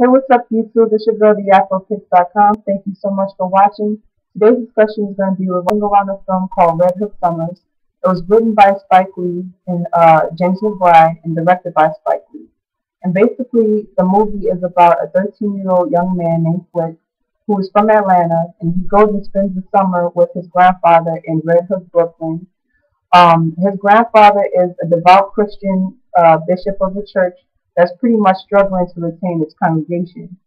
Hey, what's up, YouTube? This your girl, TheAfroPix.com. Thank you so much for watching. Today's discussion is going to be revolving around a film called Red Hook Summers. It was written by Spike Lee and James McBryde and directed by Spike Lee. And basically, the movie is about a 13-year-old young man named Flick who is from Atlanta, and he goes and spends the summer with his grandfather in Red Hook, Brooklyn. His grandfather is a devout Christian bishop of a church that's pretty much struggling to retain its congregation.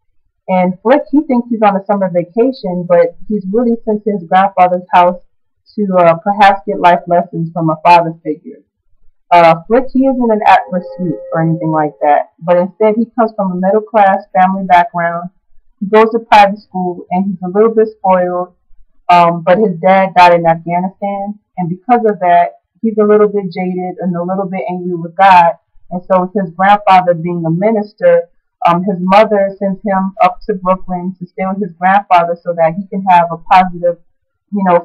And Flick, he thinks he's on a summer vacation, but he's really sent to his grandfather's house to perhaps get life lessons from a father figure. Flick, he isn't an at-risk youth or anything like that, but instead he comes from a middle-class family background. He goes to private school, and he's a little bit spoiled, but his dad died in Afghanistan, and because of that, he's a little bit jaded and a little bit angry with God. And so with his grandfather being a minister, his mother sends him up to Brooklyn to stay with his grandfather so that he can have a positive,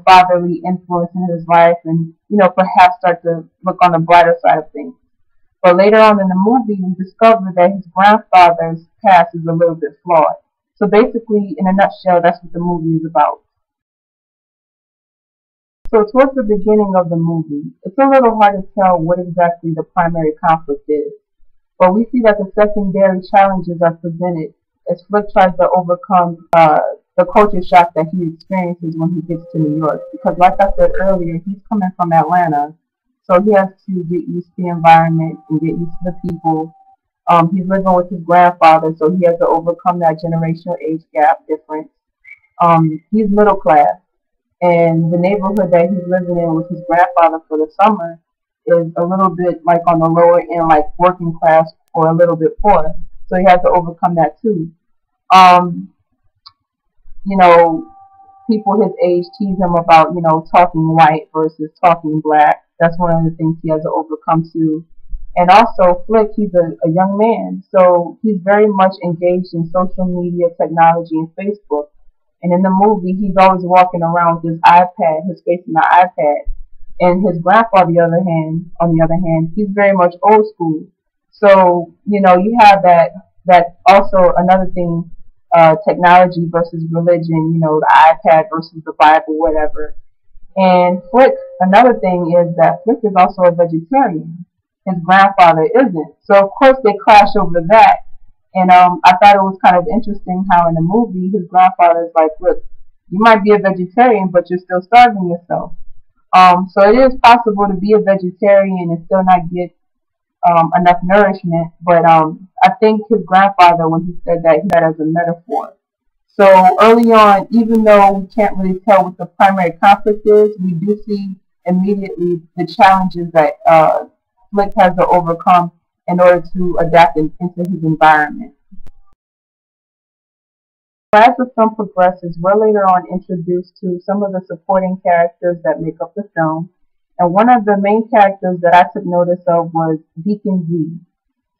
fatherly influence in his life and, perhaps start to look on the brighter side of things. But later on in the movie, we discover that his grandfather's past is a little bit flawed. So basically, in a nutshell, that's what the movie is about. So towards the beginning of the movie, it's a little hard to tell what exactly the primary conflict is. But we see that the secondary challenges are presented as Flick tries to overcome the culture shock that he experiences when he gets to New York. Because like I said earlier, he's coming from Atlanta, so he has to get used to the environment and get used to the people. He's living with his grandfather, so he has to overcome that generational age gap difference. He's middle class. And the neighborhood that he's living in with his grandfather for the summer is a little bit like on the lower end, like working class or a little bit poor. So he has to overcome that too. People his age tease him about, talking white versus talking black. That's one of the things he has to overcome too. And also, Flick, he's a young man, so he's very much engaged in social media, technology, and Facebook. And in the movie, he's always walking around with his iPad, his face in the iPad. And his grandfather, on the other hand, he's very much old school. So, you have that also another thing, technology versus religion, the iPad versus the Bible, whatever. And Flick, another thing is that Flick is also a vegetarian. His grandfather isn't. So, of course, they clash over that. And I thought it was kind of interesting how in the movie his grandfather is like, look, you might be a vegetarian, but you're still starving yourself. So it is possible to be a vegetarian and still not get enough nourishment. But I think his grandfather, when he said that, he had that as a metaphor. So early on, even though we can't really tell what the primary conflict is, we do see immediately the challenges that Flick has to overcome in order to adapt into his environment. As the film progresses, we're later on introduced to some of the supporting characters that make up the film, and one of the main characters that I took notice of was Deacon Z.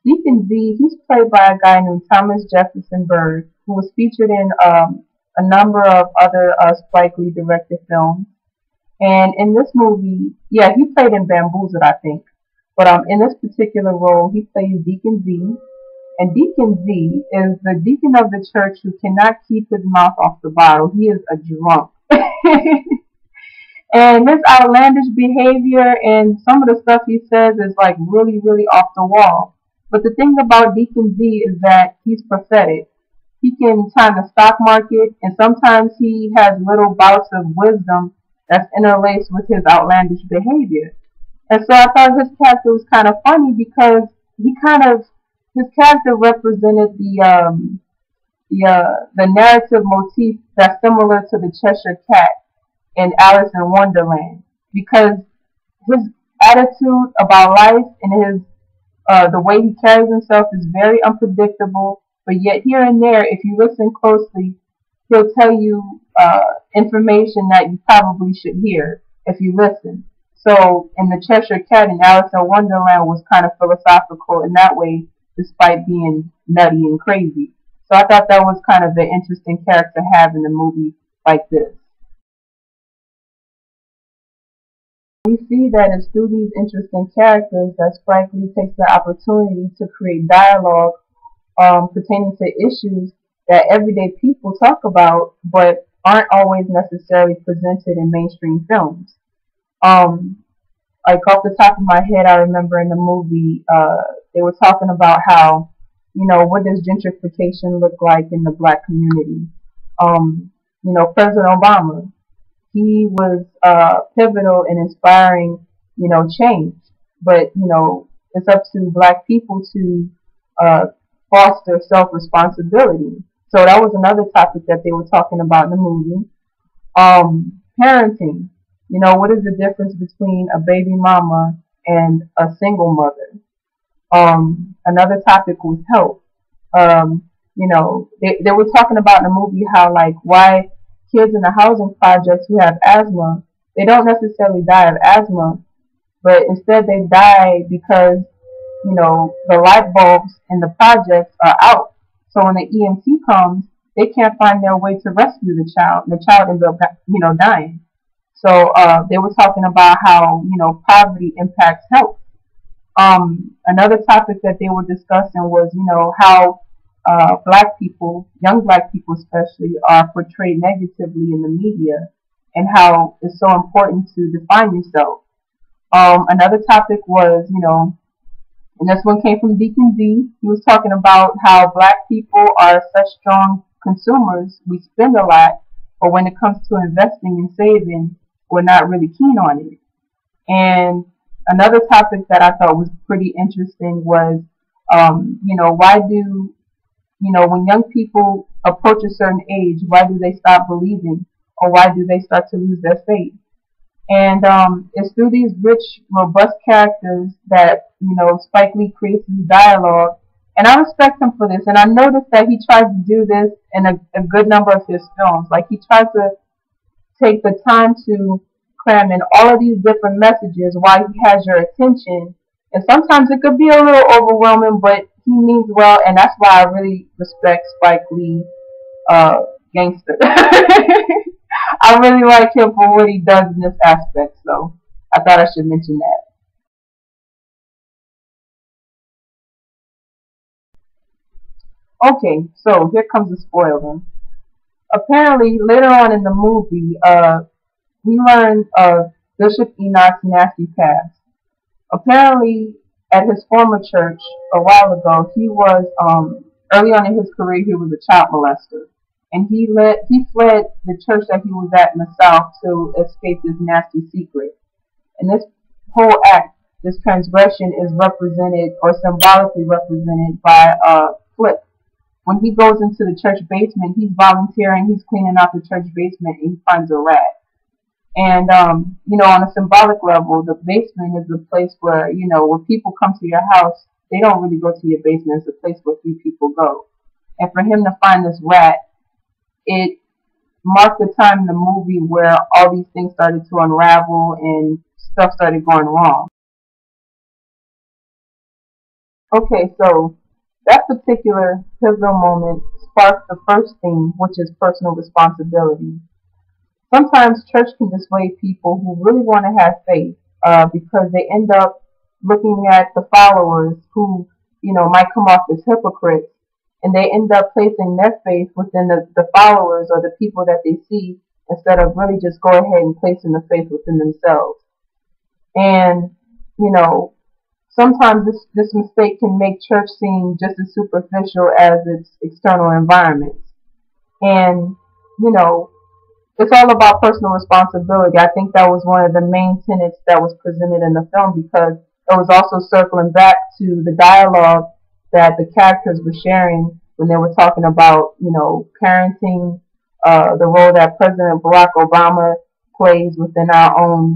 Deacon Z, he's played by a guy named Thomas Jefferson Byrd, who was featured in a number of other Spike Lee directed films. And in this movie, yeah, he played in Bamboozled, I think. But in this particular role, he plays Deacon Z. And Deacon Z is the deacon of the church who cannot keep his mouth off the bottle. He is a drunk. And his outlandish behavior and some of the stuff he says is like really, really off the wall. But the thing about Deacon Z is that he's prophetic. He can time the stock market, and sometimes he has little bouts of wisdom that's interlaced with his outlandish behavior. And so I thought his character was kind of funny because his character represented the narrative motif that's similar to the Cheshire Cat in Alice in Wonderland, because his attitude about life and his the way he carries himself is very unpredictable. But yet here and there, if you listen closely, he'll tell you information that you probably should hear if you listen. So in the Cheshire Cat and Alice in Wonderland was kind of philosophical in that way, despite being nutty and crazy. So I thought that was kind of an interesting character to have in a movie like this. We see that it's through these interesting characters that Spike Lee takes the opportunity to create dialogue pertaining to issues that everyday people talk about, but aren't always necessarily presented in mainstream films. Um, like off the top of my head, I remember in the movie, they were talking about how, what does gentrification look like in the black community? President Obama, he was pivotal in inspiring, change. But, it's up to black people to uh, foster self-responsibility. So that was another topic that they were talking about in the movie. Parenting. What is the difference between a baby mama and a single mother? Another topic was health. They were talking about in the movie how, like, why kids in the housing projects who have asthma, they don't necessarily die of asthma, but instead they die because, the light bulbs in the projects are out. So when the EMT comes, they can't find their way to rescue the child, and the child ends up, dying. So they were talking about how, poverty impacts health. Another topic that they were discussing was, how black people, young black people especially, are portrayed negatively in the media, and how it's so important to define yourself. Another topic was, and this one came from Deacon D. He was talking about how black people are such strong consumers. We spend a lot, but when it comes to investing and saving, we're not really keen on it. And another topic that I thought was pretty interesting was, why do, when young people approach a certain age, why do they stop believing, or why do they start to lose their faith? And it's through these rich, robust characters that, Spike Lee creates this dialogue. And I respect him for this. And I noticed that he tries to do this in a good number of his films. Like, he tries to take the time to cram in all of these different messages while he has your attention. And sometimes it could be a little overwhelming, but he means well. And that's why I really respect Spike Lee's gangster. I really like him for what he does in this aspect, so I thought I should mention that. Okay, so here comes the spoiler. Apparently, later on in the movie, we learn of Bishop Enoch's nasty past. Apparently, at his former church a while ago, he was, early on in his career, he was a child molester. And he fled the church that he was at in the South to escape this nasty secret. And this whole act, this transgression, is represented or symbolically represented by Flip. When he goes into the church basement, he's volunteering, he's cleaning out the church basement, and he finds a rat. And, on a symbolic level, the basement is the place where, when people come to your house, they don't really go to your basement. It's a place where few people go. And for him to find this rat, it marked the time in the movie where all these things started to unravel and stuff started going wrong. Okay, so that particular pivotal moment sparked the first theme, which is personal responsibility. Sometimes church can dissuade people who really want to have faith because they end up looking at the followers who, might come off as hypocrites, and they end up placing their faith within the followers or the people that they see instead of really just go ahead and placing the faith within themselves. And, sometimes this mistake can make church seem just as superficial as its external environment. And, it's all about personal responsibility. I think that was one of the main tenets that was presented in the film, because it was also circling back to the dialogue that the characters were sharing when they were talking about, parenting, the role that President Barack Obama plays within our own,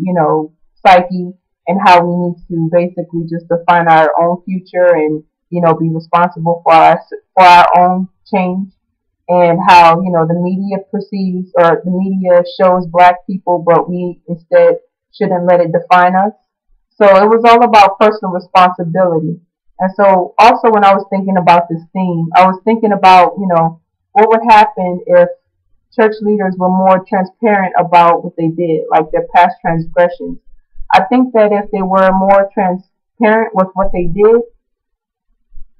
psyche, and how we need to basically just define our own future and, be responsible for our own change. And how, the media perceives, or the media shows black people, but we instead shouldn't let it define us. So it was all about personal responsibility. And so also when I was thinking about this theme, I was thinking about, what would happen if church leaders were more transparent about what they did, like their past transgressions. I think that if they were more transparent with what they did,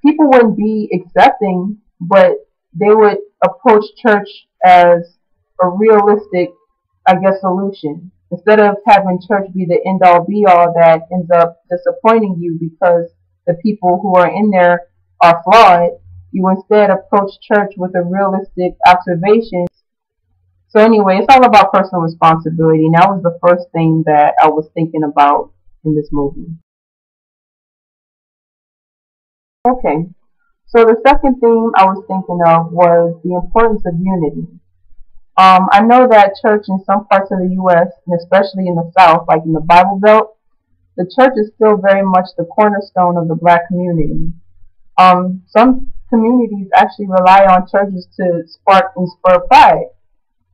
people wouldn't be accepting, but they would approach church as a realistic, I guess, solution. Instead of having church be the end all be all that ends up disappointing you because the people who are in there are flawed, you instead approach church with a realistic observation. So anyway, it's all about personal responsibility, and that was the first thing that I was thinking about in this movie. Okay, so the second theme I was thinking of was the importance of unity. I know that church in some parts of the U.S., and especially in the South, like in the Bible Belt, the church is still very much the cornerstone of the black community. Some communities actually rely on churches to spark and spur pride,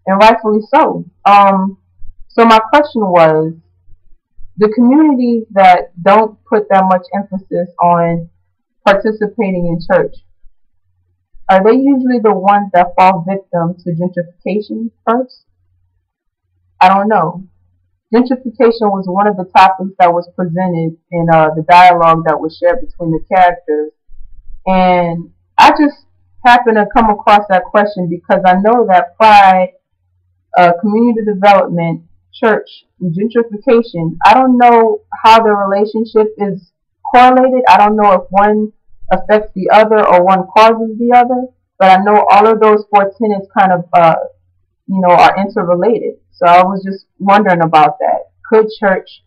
and rightfully so. So my question was, the communities that don't put that much emphasis on participating in church, are they usually the ones that fall victim to gentrification first? I don't know. Gentrification was one of the topics that was presented in the dialogue that was shared between the characters. And I just happened to come across that question because I know that pride, community development, church, and gentrification, I don't know how the relationship is correlated. I don't know if one affects the other or one causes the other, but I know all of those four tenets kind of, are interrelated. So I was just wondering about that. Could church,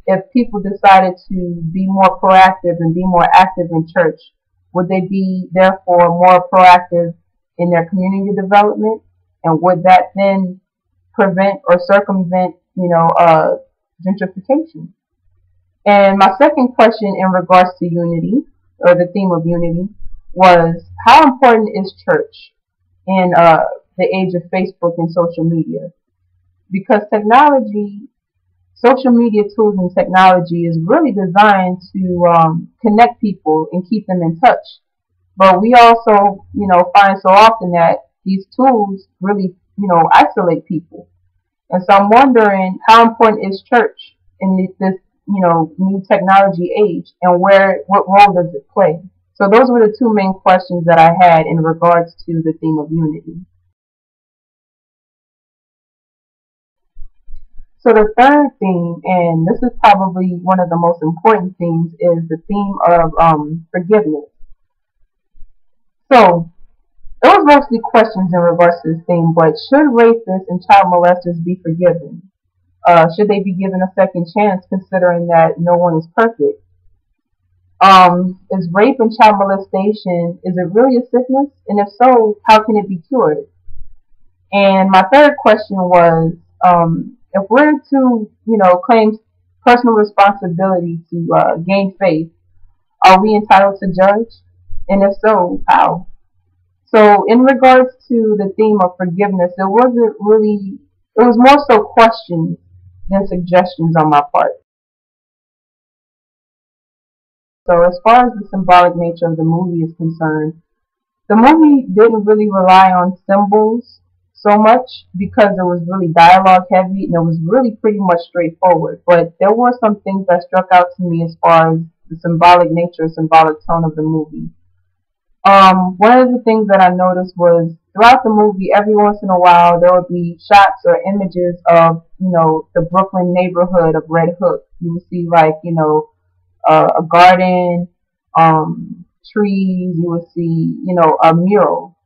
if people decided to be more proactive and be more active in church, would they be therefore more proactive in their community development? And would that then prevent or circumvent, gentrification? And my second question in regards to unity, or the theme of unity, was how important is church in the age of Facebook and social media? Because social media tools and technology is really designed to connect people and keep them in touch. But we also, find so often that these tools really, isolate people. And so I'm wondering how important is church in this, new technology age, and what role does it play? So those were the two main questions that I had in regards to the theme of unity. So the third theme, and this is probably one of the most important themes, is the theme of forgiveness. So it was mostly questions in regards to this theme, but should rapists and child molesters be forgiven? Should they be given a second chance, considering that no one is perfect? Is rape and child molestation, is it really a sickness? And if so, how can it be cured? And my third question was, if we're to, claim personal responsibility to gain faith, are we entitled to judge? And if so, how? So in regards to the theme of forgiveness, it was more so questions than suggestions on my part. So as far as the symbolic nature of the movie is concerned, the movie didn't really rely on symbols so much because it was really dialogue heavy and it was really pretty much straightforward. But there were some things that struck out to me as far as the symbolic nature, symbolic tone of the movie. One of the things that I noticed was throughout the movie, every once in a while, there would be shots or images of, the Brooklyn neighborhood of Red Hook. You would see a garden, trees, you would see, a mural.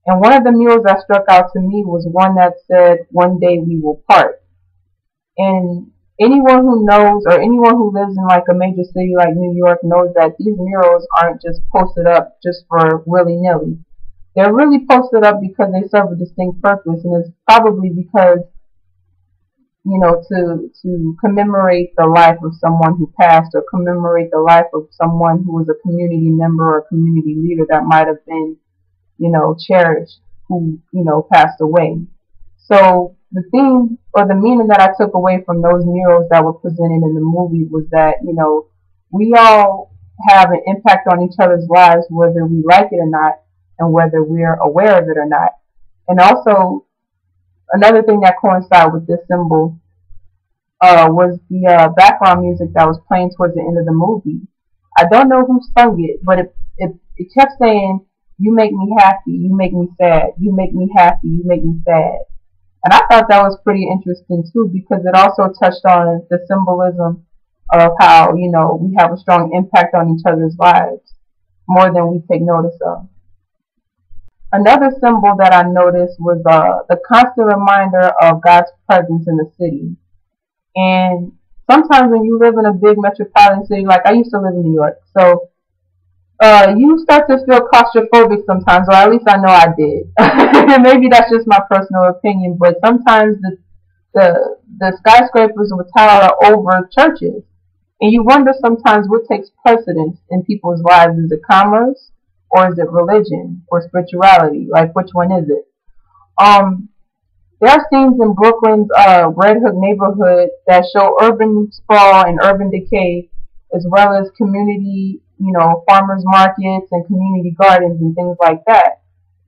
And one of the murals that struck out to me was one that said, "One day we will part." And anyone who knows, or anyone who lives in like a major city like New York, knows that these murals aren't just posted up just for willy-nilly. They're really posted up because they serve a distinct purpose, and it's probably because, to commemorate the life of someone who passed, or commemorate the life of someone who was a community member or a community leader that might have been, cherished, who, passed away. So the theme or the meaning that I took away from those murals that were presented in the movie was that, we all have an impact on each other's lives, whether we like it or not, and whether we're aware of it or not. And also, another thing that coincided with this symbol was the background music that was playing towards the end of the movie. I don't know who sung it, but it kept saying, "You make me happy, you make me sad, you make me happy, you make me sad." And I thought that was pretty interesting too, because it also touched on the symbolism of how, we have a strong impact on each other's lives more than we take notice of. Another symbol that I noticed was the constant reminder of God's presence in the city. And sometimes when you live in a big metropolitan city, like I used to live in New York, so you start to feel claustrophobic sometimes, or at least I know I did. Maybe that's just my personal opinion, but sometimes the skyscrapers will tower over churches, and you wonder sometimes what takes precedence in people's lives. Is it commerce, or is it religion, or spirituality? Like, which one is it? There are scenes in Brooklyn's Red Hook neighborhood that show urban sprawl and urban decay, as well as community, farmers markets and community gardens and things like that.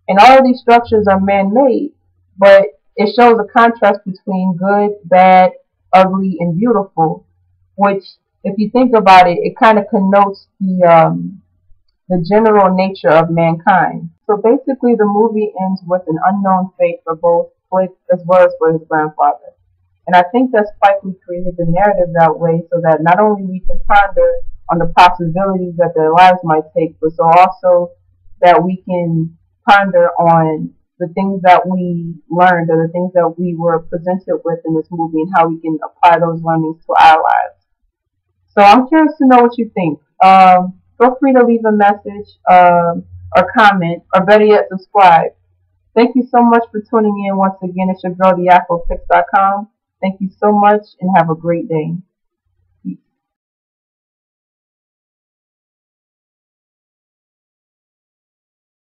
And all of these structures are man-made, but it shows a contrast between good, bad, ugly, and beautiful, which, if you think about it, it kind of connotes the general nature of mankind. So basically, the movie ends with an unknown fate for both Flick as well as for his grandfather. And I think that Spike Lee created the narrative that way so that not only we can ponder on the possibilities that their lives might take, but so also that we can ponder on the things that we learned or the things that we were presented with in this movie and how we can apply those learnings to our lives. So I'm curious to know what you think. Feel free to leave a message or comment, or better yet, subscribe. Thank you so much for tuning in once again. It's your girl, TheAfroPix.com. Thank you so much and have a great day.